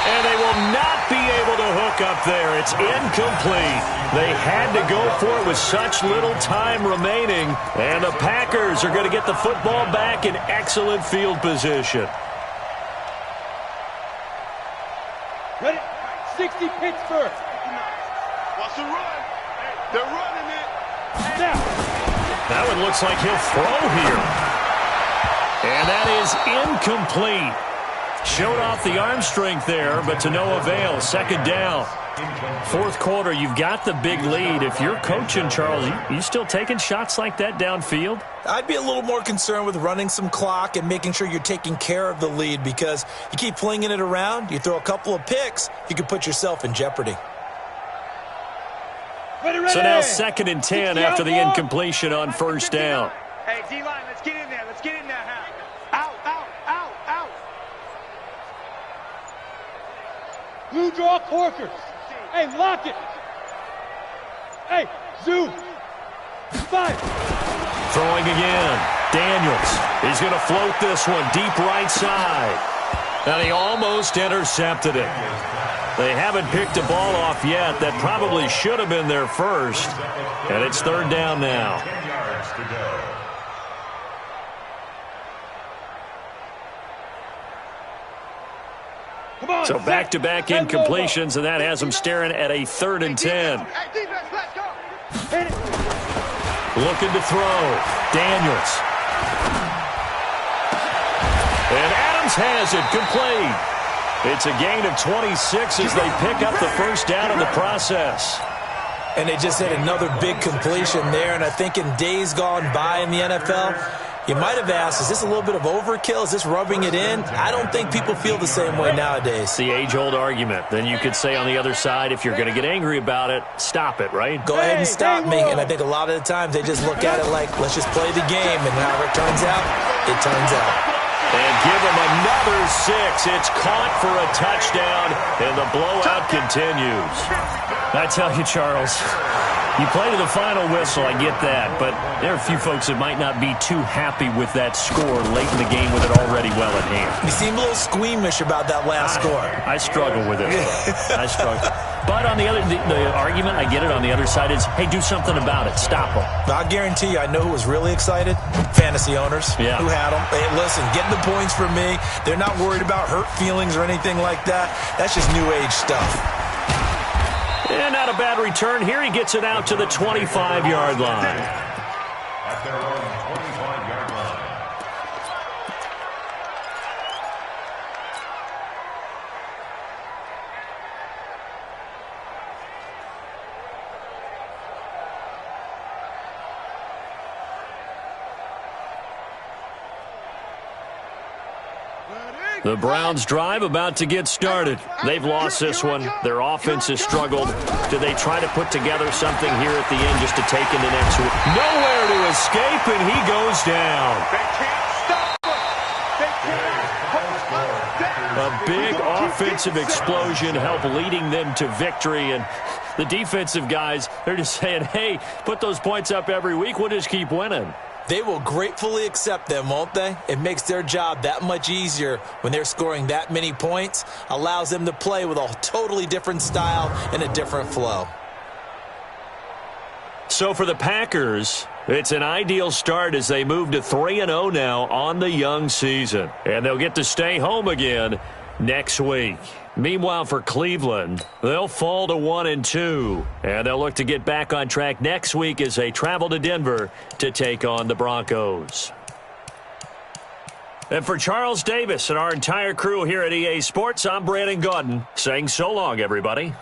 Speaker 1: And they will not be able to hook up there. It's incomplete. They had to go for it with such little time remaining. And the Packers are going to get the football back in excellent field position.
Speaker 4: Ready? 60 Pittsburgh. Watch the run. They're running it. Now.
Speaker 1: That one looks like he'll throw here. And that is incomplete. Showed off the arm strength there, but to no avail. Second down. Fourth quarter, you've got the big lead. If you're coaching, Charles, you still taking shots like that downfield?
Speaker 2: I'd be a little more concerned with running some clock and making sure you're taking care of the lead, because you keep flinging it around, you throw a couple of picks, you can put yourself in jeopody.
Speaker 4: Ready.
Speaker 1: So now 2nd and 10 after the incompletion on first down.
Speaker 4: Hey, D-line, let's get in there. Let's get in there, huh? Out. Blue draw Corkers. Hey, lock it. Hey, zoom. 5.
Speaker 1: Throwing again. Daniels. He's going to float this one deep right side. And he almost intercepted it. They haven't picked a ball off yet. That probably should have been their first. And it's third down now.
Speaker 5: 10 yards to go.
Speaker 1: So back-to-back incompletions, and that has them staring at a 3rd and 10. Looking to throw. Daniels. And Adams has it complete. It's a gain of 26 as they pick up the first down in the process.
Speaker 2: And they just had another big completion there, and I think in days gone by in the NFL, you might have asked, is this a little bit of overkill? Is this rubbing it in? I don't think people feel the same way nowadays.
Speaker 1: It's the age-old argument. Then you could say on the other side, if you're going to get angry about it, stop it, right?
Speaker 2: Go ahead and stop me. And I think a lot of the times they just look at it like, let's just play the game, and however it turns out, it turns out.
Speaker 1: And give him another 6. It's caught for a touchdown, and the blowout continues. I tell you, Charles, you play to the final whistle, I get that, but there are a few folks that might not be too happy with that score late in the game with it already well at hand.
Speaker 2: You seem a little squeamish about that last score.
Speaker 1: I struggle with it. I struggle. But on the other, the argument, I get it, on the other side is, hey, do something about it. Stop them.
Speaker 2: I guarantee you, I know who was really excited. Fantasy owners who had them. Hey, listen, getting the points for me. They're not worried about hurt feelings or anything like that. That's just new age stuff.
Speaker 1: And not a bad return. Here he gets it out to the 25-yard line.
Speaker 5: At their own 25-yard line.
Speaker 1: The Browns' drive about to get started. They've lost this one. Their offense has struggled. Do they try to put together something here at the end just to take into next week? Nowhere to escape, and he goes down. A big offensive explosion helped leading them to victory, and the defensive guys, they're just saying, hey, put those points up every week. We'll just keep winning.
Speaker 2: They will gratefully accept them, won't they? It makes their job that much easier when they're scoring that many points. Allows them to play with a totally different style and a different flow.
Speaker 1: So for the Packers, it's an ideal start as they move to 3-0 now on the young season. And they'll get to stay home again next week. Meanwhile, for Cleveland, they'll fall to 1-2, and they'll look to get back on track next week as they travel to Denver to take on the Broncos. And for Charles Davis and our entire crew here at EA Sports, I'm Brandon Gaudin saying so long, everybody.